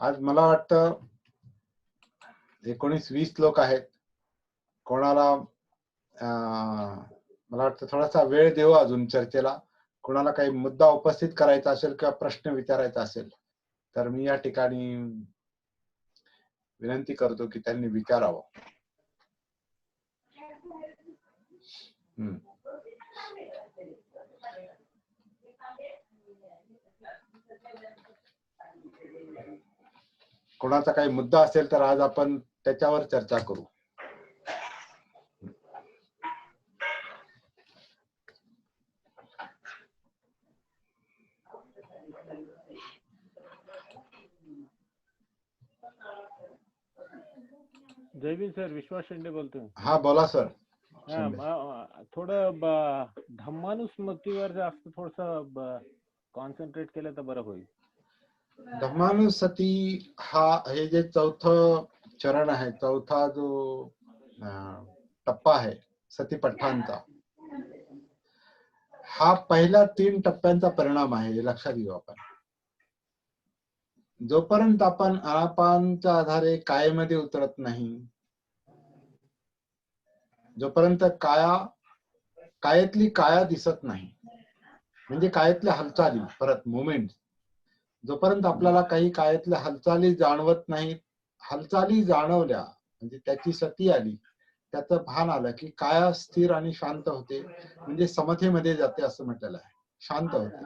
आज मला वाटतं 19-20 लोक आहेत. कोणाला मला वाटतं थोडासा वेळ देऊ अजून चर्चेला. कोणाला काही मुद्दा उपस्थित करायचा असेल किंवा प्रश्न विचारायचा असेल तर मी या ठिकाणी विनंती करतो की त्यांनी विचारावं. कोणाचा काही मुद्दा असेल तर आज आपण त्याच्यावर चर्चा करू. जय भीम सर, विश्वास शेंडे बोलतोय. हा बोला सर. थोडं धम्मानुस्मृतीवर जास्त थोडस कॉन्सन्ट्रेट केलं तर बरं होईल. धम्मानुसती हे जे चौथं चरण आहे, चौथा जो टप्पा आहे सतीपठ्ठांचा, हा पहिल्या 3 टप्प्यांचा परिणाम आहे, हे लक्षात घेऊ आपण. जोपर्यंत आपण आनापानच्या आधारे कायेमध्ये उतरत नाही, जोपर्यंत कायेतली काया दिसत नाही, म्हणजे कायेतल्या हालचाली, परत मुवमेंट, जोपर्यंत आपल्याला काही कायेतल्या हालचाली जाणवत नाहीत, हालचाली जाणवल्या म्हणजे त्याची सती आली, त्याचं भान आलं की काया स्थिर आणि शांत होते, म्हणजे समतेमध्ये जाते असं म्हटलेलं आहे, शांत होते.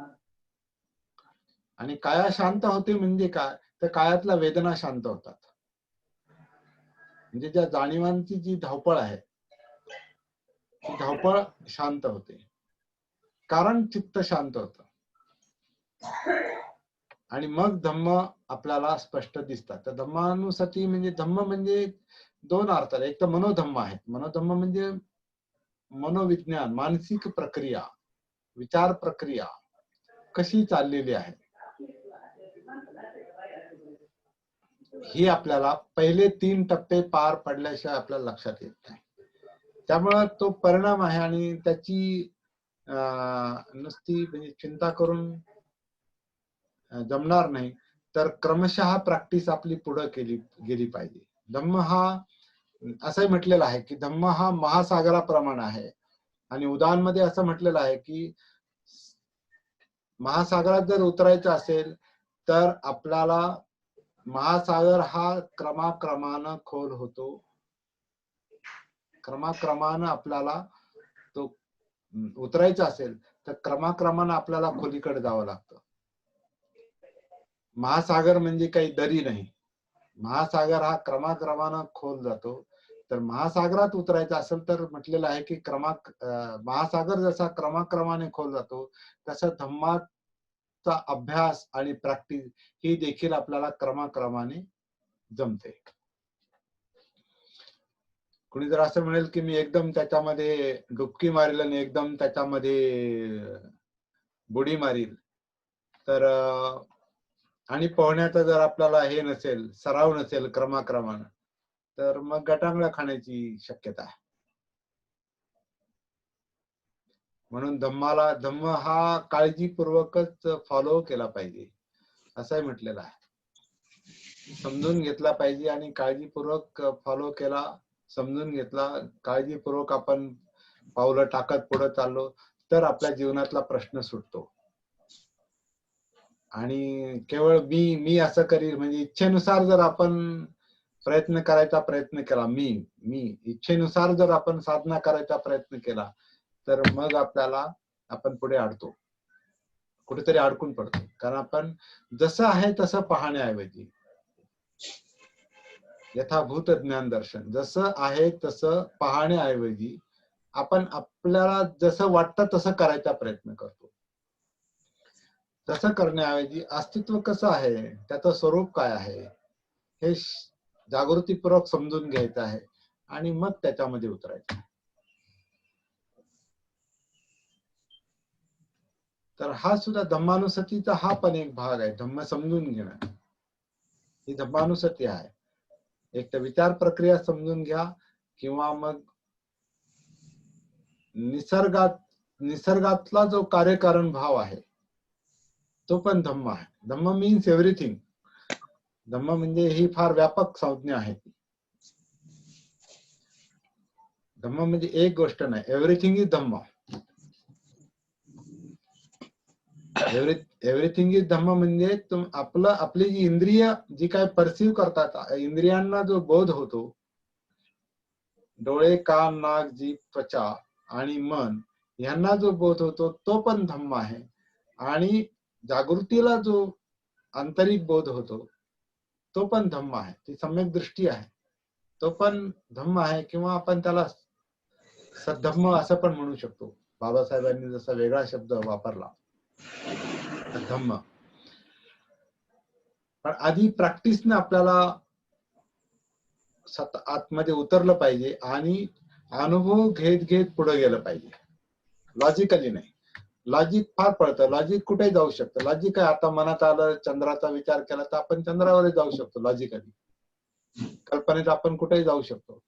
आणि काया शांत होते म्हणजे काय, तर कायातल्या वेदना शांत होतात. म्हणजे ज्या जाणीवांची जी धावपळ आहे ती धावपळ शांत होते, कारण चित्त शांत होतं. आणि मग धम्म आपल्याला स्पष्ट दिसतात. तर धम्मानुसती म्हणजे, धम्म म्हणजे 2 अर्थ आहेत. एक तर मनोधम्म आहे. मनोधम्म म्हणजे मनोविज्ञान, मानसिक प्रक्रिया, विचार प्रक्रिया कशी चाललेली आहे. ही आपल्याला पहिले 3 टप्पे पार पडल्याशिवाय आपल्याला लक्षात येत नाही. त्यामुळे तो परिणाम आहे आणि त्याची नुसती म्हणजे चिंता करून जमणार नाही. तर क्रमशः प्रॅक्टिस आपली पुढे गेली पाहिजे. धम्म हा असंही म्हटलेलं आहे की धम्म हा महासागराप्रमाणे आहे आणि उदाहरणमध्ये असं म्हटलेलं आहे की महासागरात जर उतरायचं असेल तर आपल्याला महासागर हा क्रमाक्रमानं खोल होतो. क्रमाक्रमानं आपल्याला तो उतरायचा असेल तर क्रमाक्रमानं आपल्याला खोलीकडे जावं लागतं. महासागर म्हणजे काही दरी नाही. महासागर हा क्रमाक्रमानं खोल जातो. तर महासागरात उतरायचं असेल तर म्हटलेलं आहे की महासागर जसा क्रमाक्रमाने खोल जातो तसं धम्माचा अभ्यास आणि प्रॅक्टिस ही देखील आपल्याला क्रमाक्रमाने जमते. कुणी जर असं म्हणेल की मी एकदम त्याच्यामध्ये डुबकी मारेल आणि एकदम त्याच्यामध्ये बुडी मारील तर आणि पोहण्याचा जर आपल्याला हे नसेल, सराव नसेल क्रमाक्रमानं तर मग गटांगळा खाण्याची शक्यता आहे. म्हणून धम्म हा काळजीपूर्वकच फॉलो केला पाहिजे असंही म्हटलेलं आहे. समजून घेतला पाहिजे आणि काळजीपूर्वक फॉलो केला, समजून घेतला, काळजीपूर्वक आपण पावलं टाकत पुढे चाललो तर आपल्या जीवनातला प्रश्न सुटतो. आणि केवळ मी असं करील म्हणजे इच्छेनुसार जर आपण प्रयत्न करायचा प्रयत्न केला, मी इच्छेनुसार जर आपण साधना करायचा प्रयत्न केला तर मग आपण पुढे अडतो, कुठेतरी अडकून पडतो. कारण आपण जसं आहे तसं पाहण्याऐवजी यथाभूत ज्ञान दर्शन, जसं आहे तसं पाहण्याऐवजी आपण आपल्याला जसं वाटतं तसं करायचा प्रयत्न करतो. तसं करण्याऐवजी अस्तित्व कसं आहे, त्याचं स्वरूप काय आहे हे जागृतीपूर्वक समजून घ्यायचं आहे आणि मग त्याच्यामध्ये उतरायचं. तर हा सुद्धा धम्मानुसतीचा हा पण एक भाग आहे. धम्म समजून घेणं ही धम्मानुसती आहे. एक तर विचार प्रक्रिया समजून घ्या किंवा मग निसर्गातला जो कार्यकारण भाव आहे तो पण धम्म आहे. धम्म मीन्स एव्हरीथिंग. धम्म म्हणजे ही फार व्यापक संज्ञा आहे. धम्म म्हणजे एक गोष्ट नाही, everything is Dhamma. Everything is Dhamma म्हणजे आपली जी इंद्रिय जी काय परसिव्ह करतात, इंद्रियांना जो बोध होतो, डोळे, कान, नाक, जीभ, त्वचा आणि मन यांना जो बोध होतो तो पण धम्म आहे. आणि जागृतीला जो आंतरिक बोध होतो तो पण धम्म आहे. ती सम्यक दृष्टी आहे, तो पण धम्म आहे. किंवा आपण त्याला सद्धम्म असं पण म्हणू शकतो. बाबासाहेबांनी जसा वेगळा शब्द वापरला धम्म. पण आधी प्रॅक्टिसने आपल्याला आतमध्ये उतरलं पाहिजे आणि अनुभव घेत पुढे गेलं पाहिजे. लॉजिकली नाही. लॉजिक फार पडतं. लॉजिक कुठे जाऊ शकतं. लॉजिक आहे आता मनात आलं चंद्राचा विचार केला तर आपण चंद्रावर जाऊ शकतो. लॉजिकली कल्पनेत आपण कुठेही जाऊ शकतो.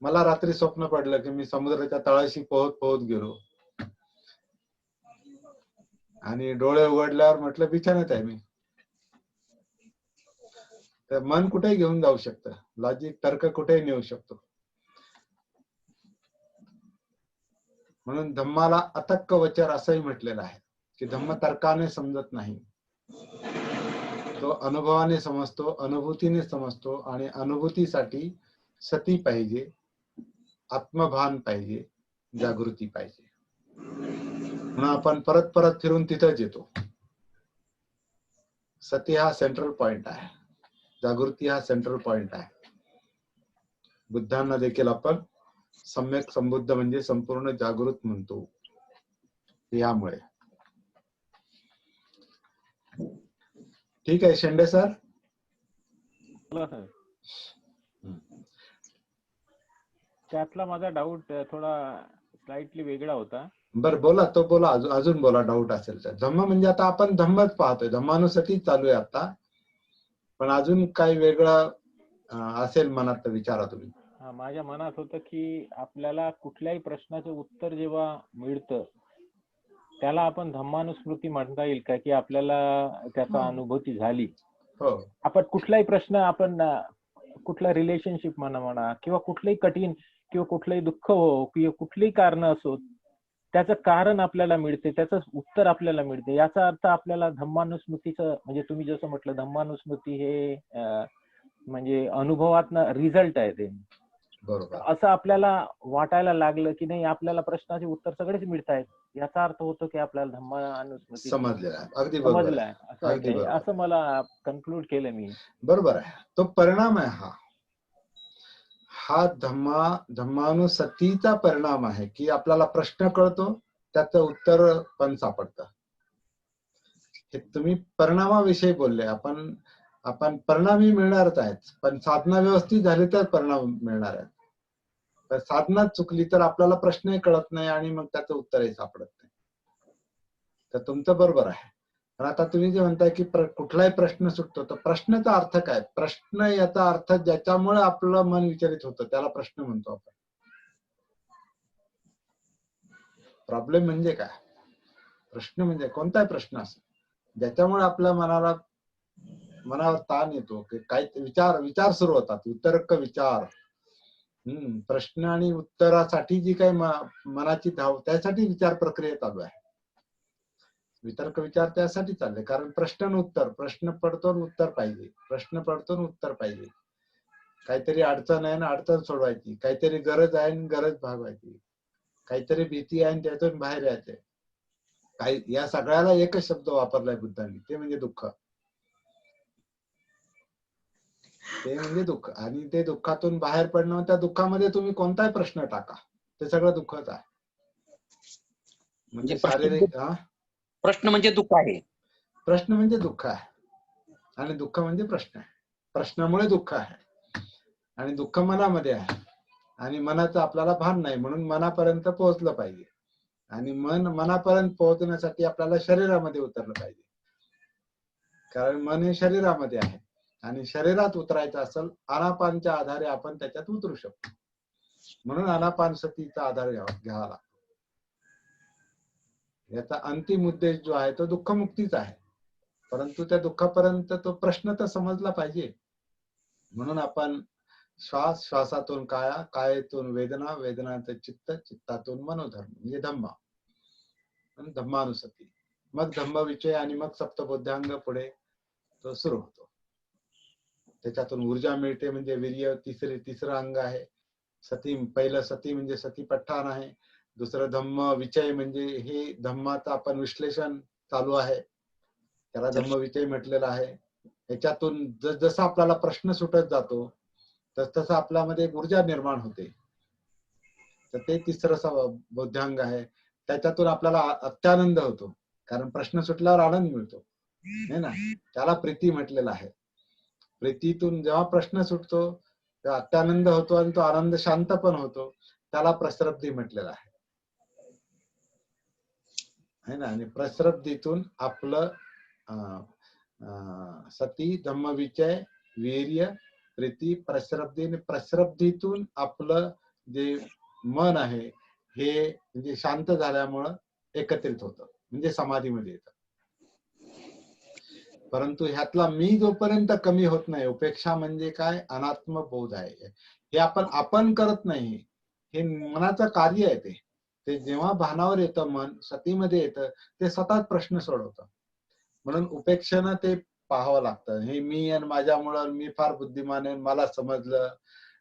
मला रात्री स्वप्न पडलं की मी समुद्राच्या तळाशी पोहत गेलो आणि डोळे उघडल्यावर म्हटलं बिछाण्यात आहे मी. तर मन कुठेही घेऊन जाऊ शकतं. लॉजिक तर्क कुठेही नेऊ शकतो. म्हणून धम्माला अतक्क वचर असंही म्हटलेलं आहे की धम्म तर्काने समजत नाही, तो अनुभवाने समजतो, अनुभूतीने समजतो. आणि अनुभूतीसाठी सती पाहिजे, आत्मभान पाहिजे, जागृती पाहिजे. म्हणून आपण परत फिरून तिथंच येतो. सती हा सेंट्रल पॉइंट आहे, जागृती हा सेंट्रल पॉइंट आहे. बुद्धांना देखील आपण सम्यक संबुद्ध म्हणजे संपूर्ण जागृत म्हणतो. यामुळे ठीक आहे शेंडे सर. त्यातला माझा डाऊट थोडा स्लाइटली वेगळा होता. बरं बोला, तो बोला, अजून बोला डाऊट असेल तर. धम्म म्हणजे आता आपण धम्मच पाहतोय, धम्मानुसती चालू आहे आता. पण अजून काही वेगळं असेल मनात तर विचारा तुम्ही. माझ्या मनात होतं की आपल्याला कुठल्याही प्रश्नाचं उत्तर जेव्हा मिळतं त्याला आपण धम्मानुस्मृती म्हणता येईल का, की आपल्याला त्याचा अनुभूती झाली. हो आपण कुठलाही प्रश्न आपण कुठला रिलेशनशिप म्हणा किंवा कुठलंही कठीण किंवा कुठलंही दुःख हो किंवा कुठलीही कारण असो, त्याचं कारण आपल्याला मिळते, त्याचं उत्तर आपल्याला मिळते. याचा अर्थ आपल्याला धम्मानुस्मृतीचं म्हणजे तुम्ही जसं म्हटलं धम्मानुस्मृती हे म्हणजे अनुभवातनं रिझल्ट आहे ते. बरोबर. असं आपल्याला वाटायला लागलं की नाही आपल्याला प्रश्नाचे उत्तर सगळेच मिळतायत. याचा अर्थ होतो की आपल्याला धम्मानुस्मृती समजलेला आहे. अगदी बरोबर समजलाय आहे. असं आहे अगदी काय? बरोबर. असं मला कन्क्लूड केलं मी. बरोबर आहे. तो परिणाम आहे हा धम्मानुसतीचा परिणाम आहे की आपल्याला प्रश्न कळतो, त्याचं उत्तर पण सापडतं. हे तुम्ही परिणामाविषयी बोलले. आपण परिणामी मिळणारच आहेत, पण साधना व्यवस्थित झाली तर परिणाम मिळणार आहेत. तर साधना चुकली तर आपल्याला प्रश्नही कळत नाही आणि मग त्याचं उत्तरही सापडत नाही. तर तुमचं बरोबर आहे. पण आता तुम्ही जे म्हणताय की कुठलाही प्रश्न सुटतो, तर प्रश्नाचा अर्थ काय? प्रश्न याचा अर्थ ज्याच्यामुळे आपलं मन विचलित होतं त्याला प्रश्न म्हणतो आपण. प्रॉब्लेम म्हणजे काय? प्रश्न म्हणजे कोणताही प्रश्न असेल ज्याच्यामुळे आपल्या मनावर ताण येतो, की काही विचार सुरू होतात, वितर्क विचार. प्रश्न आणि उत्तरासाठी जी काही मनाची धाव, त्यासाठी विचार प्रक्रिया चालू आहे. वितर्क विचार त्यासाठी चालले, कारण प्रश्न पडतो उत्तर पाहिजे, प्रश्न पडतो उत्तर पाहिजे. काहीतरी अडचण आहे ना, अडचण सोडवायची, काहीतरी गरज आहे आणि गरज भागवायची, काहीतरी भीती आहे आणि त्यातून बाहेर यायचे. काही या सगळ्याला एकच शब्द वापरलाय बुद्धांनी, ते म्हणजे दुःख. ते म्हणजे दुःख, आणि ते दुःखातून बाहेर पडणं, त्या दुःखामध्ये तुम्ही कोणताही प्रश्न टाका, ते सगळं दुःखच आहे. म्हणजे शारीरिक प्रश्न म्हणजे दुःख आहे. प्रश्न म्हणजे दुःख आहे आणि दुःख म्हणजे प्रश्न आहे. प्रश्नामुळे दुःख आहे आणि दुःख मनामध्ये आहे आणि मनाचं आपल्याला भान नाही, म्हणून मनापर्यंत पोहोचलं पाहिजे. आणि मनापर्यंत पोहोचण्यासाठी आपल्याला शरीरामध्ये उतरलं पाहिजे, कारण मन हे शरीरामध्ये आहे आणि शरीरात उतरायचं असेल आनापानच्या आधारे आपण त्याच्यात उतरू शकतो. म्हणून आनापानसतीचा आधार घ्यावा लागतो. याचा अंतिम उद्देश जो आहे तो दुःखमुक्तीच आहे, परंतु त्या दुःखापर्यंत तो प्रश्न तर समजला पाहिजे. म्हणून आपण श्वासातून काया, कायातून वेदना, वेदनातून चित्त, चित्तातून मनोधर्म म्हणजे धम्मा, धम्मानुसती, मग धम्मविषय आणि मग सप्तबोध्यांग पुढे तो सुरू होतो. त्याच्यातून ऊर्जा मिळते म्हणजे वीर्य तिसरं अंग आहे. पहिलं सती म्हणजे सतीपठ्ठान आहे. दुसरं धम्म विचय म्हणजे हे धम्माचं आपण विश्लेषण चालू आहे, त्याला धम्मविचय म्हटलेलं आहे. याच्यातून जसं आपल्याला प्रश्न सुटत जातो तसं आपल्यामध्ये ऊर्जा निर्माण होते, तर ते तिसरं बोध्यांग आहे. त्याच्यातून आपल्याला अत्यानंद होतो, कारण प्रश्न सुटल्यावर आनंद मिळतो है ना, त्याला प्रीती म्हटलेलं आहे. प्रीतीतून जेव्हा प्रश्न सुटतो तेव्हा अत्यानंद होतो आणि तो आनंद शांत पण होतो, त्याला प्रसरब्धी म्हटलेलं आहे है ना. आणि प्रसरब्धीतून आपलं सती, धम्मविचय, वीर्य, प्रीती, प्रसरब्धी, आणि प्रसरब्धीतून आपलं जे मन आहे हे म्हणजे शांत झाल्यामुळं एकत्रित होतं, म्हणजे समाधीमध्ये येतं. परंतु ह्यातला मी जोपर्यंत कमी होत नाही, उपेक्षा म्हणजे काय, अनात्म बोध आहे. हे आपण करत नाही, हे मनाचं कार्य आहे. ते जेव्हा भानावर येतं, मन सतीमध्ये येतं, ते स्वतःच प्रश्न सोडवतं. म्हणून उपेक्षेनं ते पाहावं लागतं. हे मी आणि माझ्यामुळं, मी फार बुद्धिमान आहे, मला समजलं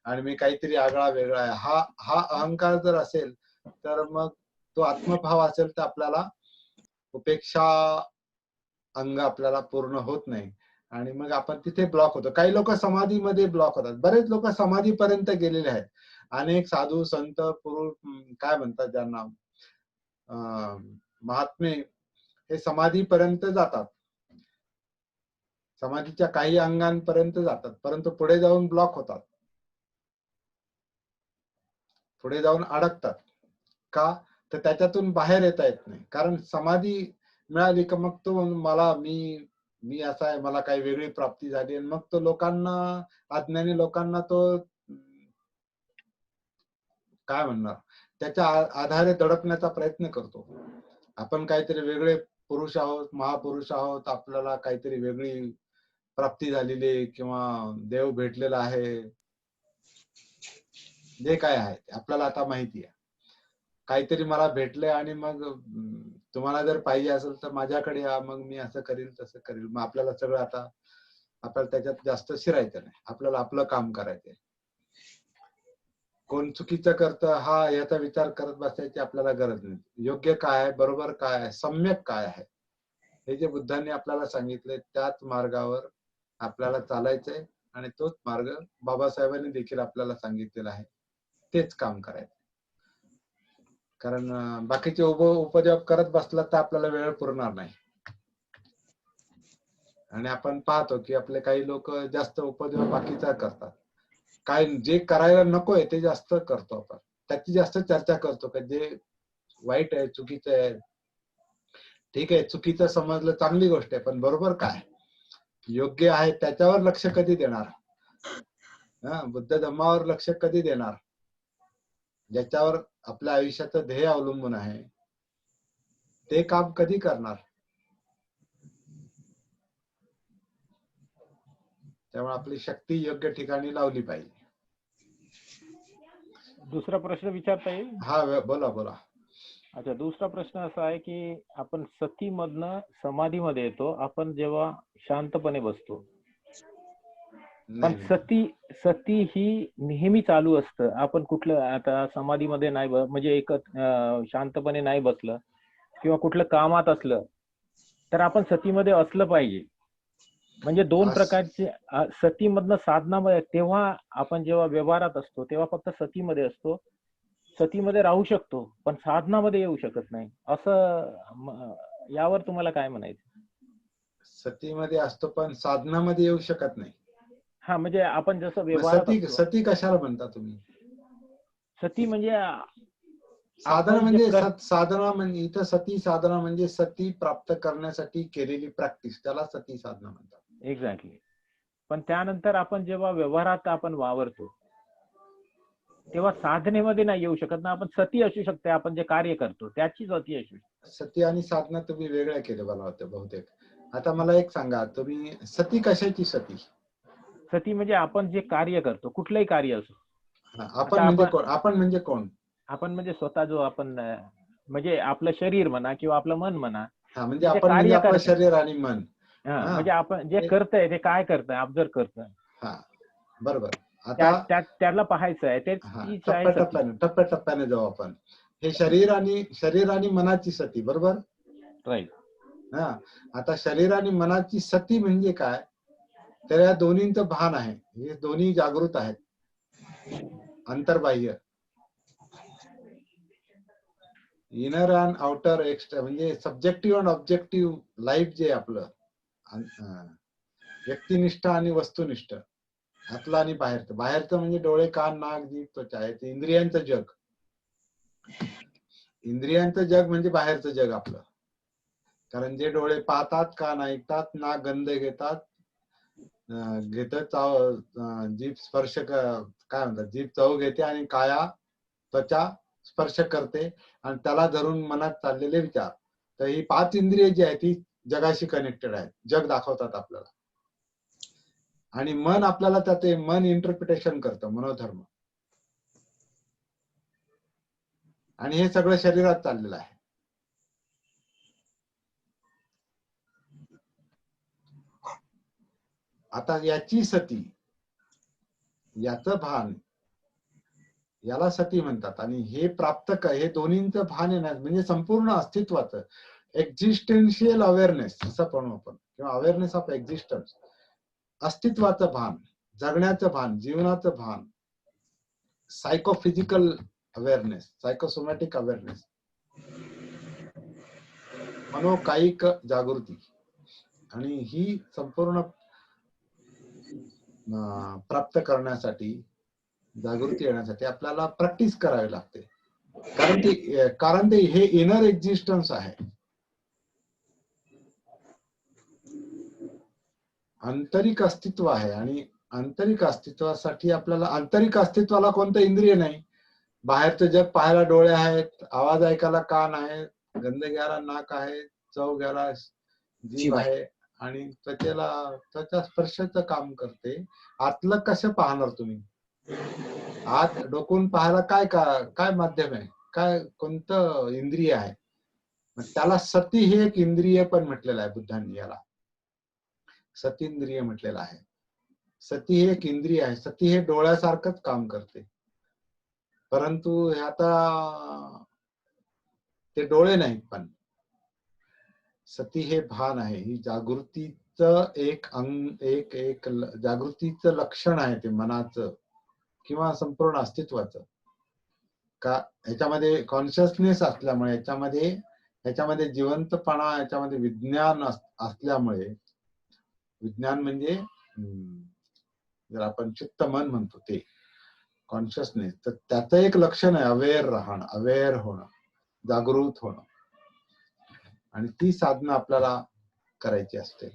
आणि मी काहीतरी आगळा वेगळा आहे, हा अहंकार जर असेल तर मग तो आत्मभाव असेल तर आपल्याला उपेक्षा अंग आपल्याला पूर्ण होत नाही आणि मग आपण तिथे ब्लॉक होतो. काही लोक समाधीमध्ये ब्लॉक होतात, बरेच लोक समाधीपर्यंत गेलेले आहेत. अनेक साधू संत पुरुष काय म्हणतात ज्यांना महात्मे, हे समाधीपर्यंत जातात, समाधीच्या काही अंगांपर्यंत जातात, परंतु पुढे जाऊन ब्लॉक होतात, पुढे जाऊन अडकतात. का? तर त्याच्यातून बाहेर येता येत नाही, कारण समाधी मिळाली का मग तो मला मी असा आहे, मला काही वेगळी प्राप्ती झाली, आणि मग तो लोकांना, अज्ञानी लोकांना तो काय म्हणणार, त्याच्या आधारे दडपण्याचा प्रयत्न करतो. आपण काहीतरी वेगळे पुरुष आहोत, महापुरुष आहोत, आपल्याला काहीतरी वेगळी प्राप्ती झालेली आहे किंवा देव भेटलेला आहे. जे काय आहे ते आपल्याला आता माहिती आहे. काहीतरी मला भेटले आणि मग तुम्हाला जर पाहिजे असेल तर माझ्याकडे या, मग मी असं करील तसं करील. मग आपल्याला सगळं आता आपल्याला त्याच्यात जास्त शिरायचं नाही, आपल्याला आपलं काम करायचंय. कोण चुकीचं करतं हा याचा विचार करत बसायची आपल्याला गरज नाही. योग्य काय आहे, बरोबर काय आहे, सम्यक काय आहे, हे जे बुद्धांनी आपल्याला सांगितले त्याच मार्गावर आपल्याला चालायचंय, आणि तोच मार्ग बाबासाहेबांनी देखील आपल्याला सांगितलेला आहे, तेच काम करायचं. कारण बाकीचे उपजॉब करत बसला तर आपल्याला वेळ पुरणार नाही. आणि आपण पाहतो की आपले काही लोक जास्त उपजॉब बाकीचा करतात, काय जे करायला नकोय ते जास्त करतो आपण, त्याची जास्त चर्चा करतो का जे वाईट आहे, चुकीचं आहे. ठीक आहे, चुकीचं समजलं चांगली गोष्ट आहे, पण बरोबर काय योग्य आहे त्याच्यावर लक्ष कधी देणार? बुद्ध धम्मावर लक्ष कधी देणार? ज्याच्यावर आपल्या आयुष्याचं ध्येय अवलंबून आहे ते काम कधी करणार? त्यामुळे आपली शक्ती योग्य ठिकाणी लावली पाहिजे. दुसरा प्रश्न विचारता येईल? हा, बोला बोला. अच्छा, दुसरा प्रश्न असा आहे की आपण सतीमधनं समाधीमध्ये येतो आपण जेव्हा शांतपणे बसतो, पण सती ही नेहमी चालू असतं. आपण कुठलं आता समाधीमध्ये नाही म्हणजे एक शांतपणे नाही बसलं किंवा कुठलं कामात असलं तर आपण सतीमध्ये असलं पाहिजे. म्हणजे दोन प्रकारचे सतीमधनं साधनामध्ये, तेव्हा आपण जेव्हा व्यवहारात असतो तेव्हा फक्त सतीमध्ये असतो, सतीमध्ये राहू शकतो, पण साधनामध्ये येऊ शकत नाही. असं यावर तुम्हाला काय म्हणायचं? सतीमध्ये असतो पण साधनामध्ये येऊ शकत नाही. हा, म्हणजे आपण जसं व्यवहारात सती कशाला म्हणता तुम्ही? सती म्हणजे साधना म्हणजे साधना म्हणजे इथं सती साधना म्हणजे सती प्राप्त करण्यासाठी केलेली प्रॅक्टिस, त्याला सती साधना म्हणतात. एक्झॅक्टली. पण त्यानंतर आपण जेव्हा व्यवहारात आपण वावरतो तेव्हा साधनेमध्ये नाही येऊ शकत ना. आपण सती असू शकते, आपण जे कार्य करतो त्याची सती असू शकते. सती आणि साधना तुम्ही वेगळ्या केले मला वाटतं बहुतेक. आता मला एक सांगा, तुम्ही सती कशाची सती? सती म्हणजे आपण जे कार्य करतो, कुठलंही कार्य असो. आपण म्हणजे कोण? आपण म्हणजे कोण? आपण म्हणजे स्वतः जो आपण म्हणजे आपलं शरीर म्हणा किंवा आपलं मन म्हणा. म्हणजे आपण म्हणजे आपलं शरीर आणि मन. म्हणजे आपण जे करतोय ते काय करतोय, ऑब्झर्व करतोय. हा, बरोबर. आता त्याला पाहायचं आहे, ते टप्प्याटप्प्याने जाऊ आपण. हे शरीर आणि मनाची सती, बरोबर? राईट. आता शरीर आणि मनाची सती म्हणजे काय? तर या दोन्हींचं भान आहे, हे दोन्ही जागृत आहेत, अंतर्बाह्य. इनर अँड आउटर एक्स्ट्रा, म्हणजे सब्जेक्टिव्ह अँड ऑब्जेक्टिव्ह लाईफ जे आपलं व्यक्तिनिष्ठ आणि वस्तुनिष्ठ, आतलं आणि बाहेरचं. बाहेरचं म्हणजे डोळे, कान, नाक, जीभ, त्वचा आहे, ते इंद्रियांचं जग. इंद्रियांचं जग म्हणजे बाहेरचं जग आपलं. कारण जे डोळे पाहतात, कान ऐकतात, नाक गंध घेतात, जीभ स्पर्श काय म्हणतात, जीभ चव घेते, आणि काया त्वचा स्पर्श करते, आणि त्याला धरून मनात चाललेले विचार. तर ही 5 इंद्रिय जी आहेत ती जगाशी कनेक्टेड आहेत, जग दाखवतात आपल्याला. आणि मन आपल्याला त्यात मन इंटरप्रिटेशन करतं, मनोधर्म. आणि हे सगळं शरीरात चाललेलं आहे. आता याची सती, याचं भान, याला सती म्हणतात. आणि हे प्राप्त हे दोन्हींचं भान येणार म्हणजे संपूर्ण अस्तित्वाचं एक्झिस्टेन्शियल अवेअरनेस असं म्हणू आपण, किंवा अवेअरनेस ऑफ एक्झिस्टन्स, अस्तित्वाचं भान, जगण्याचं भान, जीवनाचं भान, सायकोफिजिकल अवेअरनेस, सायकोसोमॅटिक अवेअरनेस, मनोकायिक जागृती. आणि ही संपूर्ण प्राप्त करण्यासाठी, जागृती येण्यासाठी आपल्याला प्रॅक्टिस करावी लागते. कारण ते हे इनर एक्झिस्टन्स आहे. आंतरिक अस्तित्व आहे आणि आंतरिक अस्तित्वासाठी आपल्याला आंतरिक अस्तित्वाला कोणतं इंद्रिय नाही. बाहेरचं जग पाहायला डोळे आहेत, आवाज ऐकायला कान आहे, गंध घ्यायला नाक आहे, चव घ्यायला जीभ जीभ आहे. आहे आणि त्वचा स्पर्शाचं काम करते. आतलं कसं पाहणार तुम्ही? आत डोकून पाहायला काय माध्यम आहे, काय कोणतं इंद्रिय आहे? मग त्याला सती हे एक इंद्रिय पण म्हटलेलं आहे बुद्धांनी. याला सतींद्रिय म्हटलेलं आहे. सती हे एक इंद्रिय आहे. सती हे डोळ्यासारखंच काम करते, परंतु हे आता ते डोळे नाहीत. पण सती हे भान आहे, ही जागृतीचं एक जागृतीचं लक्षण आहे ते मनाचं किंवा संपूर्ण अस्तित्वाचं. का ह्याच्यामध्ये कॉन्शियसनेस असल्यामुळे, ह्याच्यामध्ये जिवंतपणा, ह्याच्यामध्ये विज्ञान असल्यामुळे, विज्ञान म्हणजे जर आपण चित्त मन म्हणतो ते कॉन्शियसनेस, तर त्याचं एक लक्षण आहे अवेअर राहणं, अवेअर होणं, जागृत होणं. आणि ती साधना आपल्याला करायची असते.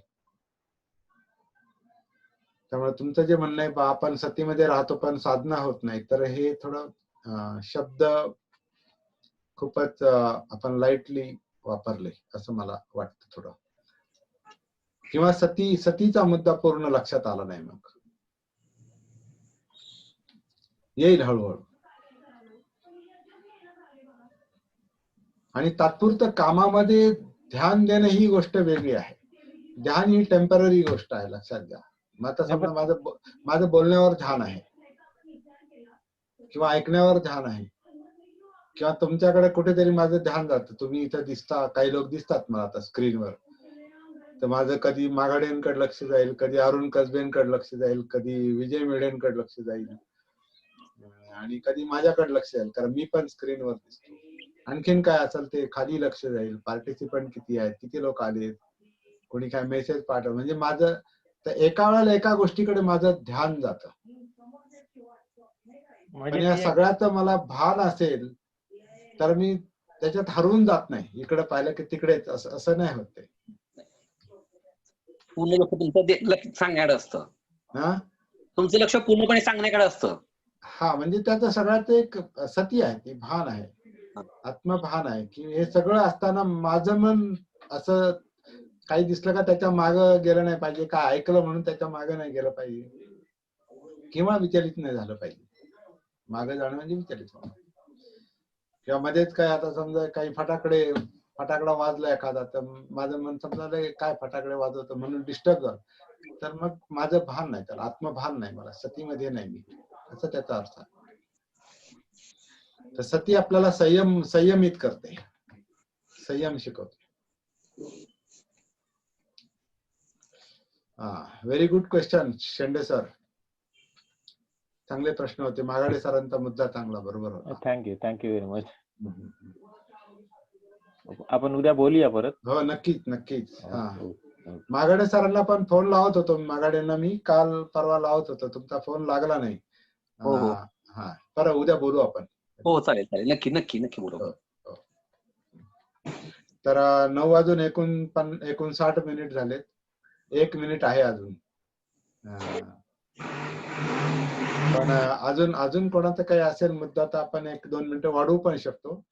त्यामुळे तुमचं जे म्हणणं आहे, आपण सतीमध्ये राहतो पण साधना होत नाही, तर हे थोडं शब्द खूपच आपण लाईटली वापरले असं मला वाटतं थोडं, किंवा सतीचा मुद्दा पूर्ण लक्षात आला नाही. मग येईल हळूहळू. आणि तात्पुरतं कामामध्ये ध्यान देणं ही गोष्ट वेगळी आहे. ध्यान ही टेम्पररी गोष्ट आहे, लक्षात घ्या. मग आता समजा माझं बोलण्यावर ध्यान आहे, किंवा ऐकण्यावर ध्यान आहे, किंवा तुमच्याकडे कुठेतरी माझं ध्यान जातं. तुम्ही इथं दिसता, काही लोक दिसतात मला आता स्क्रीनवर, तर माझं कधी मागाडेंकडे लक्ष जाईल, कधी अरुण कसबेंकडे लक्ष जाईल, कधी विजय मेढेंकडे लक्ष जाईल, आणि कधी माझ्याकडे लक्ष जाईल, कारण मी पण स्क्रीनवर दिसतो. आणखीन काय असेल ते खाली लक्ष जाईल, पार्टिसिपंट किती आहेत, किती लोक आलेत, कोणी काय मेसेज पाठव, म्हणजे माझं तर एका वेळेला एका गोष्टीकडे माझं ध्यान जातं. पण या सगळ्याचं मला भान असेल तर मी त्याच्यात हरवून जात नाही, इकडे पाहिलं की तिकडेच, असं नाही होत. ते पूर्ण लक्ष तुमचं लक्ष सांगण्याकडे असतं. हा, तुमचं लक्ष पूर्णपणे सांगण्याकडे असतं. हा, म्हणजे त्याचं सगळ्यात एक सती आहे, ती भान आहे, आत्मभान आहे, की हे सगळं असताना माझं मन असं काही दिसलं का त्याच्या मागं गेलं नाही पाहिजे, काय ऐकलं म्हणून त्याच्या मागं नाही गेलं पाहिजे, किंवा विचलित नाही झालं पाहिजे. मागं जाणं म्हणजे विचलित होणं. किंवा मध्येच काय, आता समजा काही फटाकडा वाजला एखादा, तर माझं मन समजा काय फटाकडे वाजवतं म्हणून डिस्टर्ब झालं, तर मग माझं भान नाही, त्याला आत्मभान नाही, मला सतीमध्ये नाही मी, असं त्याचा अर्थ आहे. तर सती आपल्याला संयमित करते, संयम शिकवते. व्हेरी गुड क्वेश्चन शेंडे सर, चांगले प्रश्न होते. मागाडे सरांचा मुद्दा चांगला, बरोबर होता. Thank you very much. आपण उद्या बोलूया परत. हो, नक्कीच. हा, मागाडे सरांना पण फोन लावत होतो, मागाडेंना मी काल परवा लावत होतो, तुमचा फोन लागला नाही. हा, बरं, उद्या बोलू आपण. हो, चालेल, नक्की बोलू. तर 9:59 झालेत, 1 मिनिट आहे अजून. पण अजून कोणाचा काही असेल मुद्दा तर आपण 1-2 मिनिटं वाढवू पण शकतो.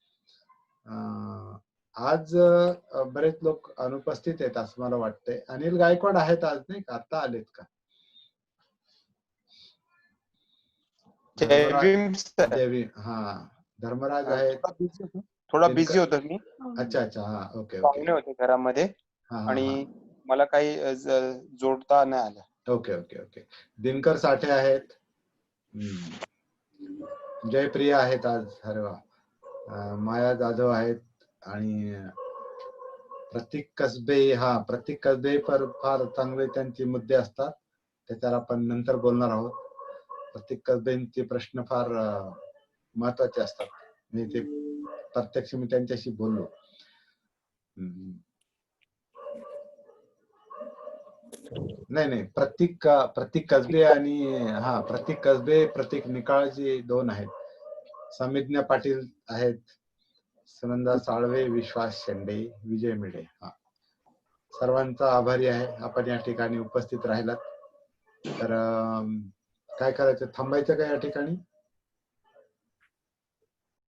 आज बरेच लोक अनुपस्थित आहेत असं मला वाटतंय. अनिल गायकवाड आहेत आज, नाही का? आता आलेत का? हा, धर्मराज आहेत. थोडा बिझी होतो मी. अच्छा, हा, ओके. पाहुणे होते घरामध्ये आणि मला काही जोडता नाही आलं. ओके. दिनकर साठे आहेत, जयप्रिया आहेत आज, अरे वा, माया जाधव आहेत, आणि प्रतीक कसबे फार चांगले त्यांचे मुद्दे असतात, त्याच्यावर आपण नंतर बोलणार आहोत. प्रतीक कसबेंचे प्रश्न फार महत्वाचे असतात, म्हणजे ते प्रत्यक्ष मी त्यांच्याशी बोललो. नाही, प्रतीक कसबे आणि प्रतीक निकाळजे 2 आहेत. समिज्ञा पाटील आहेत, सुनंदा साळवे, विश्वास शेंडे, विजय मेढे. सर्वांचा आभारी आहे आपण या ठिकाणी उपस्थित राहिलात. तर काय करायचं, थांबायचं का या ठिकाणी?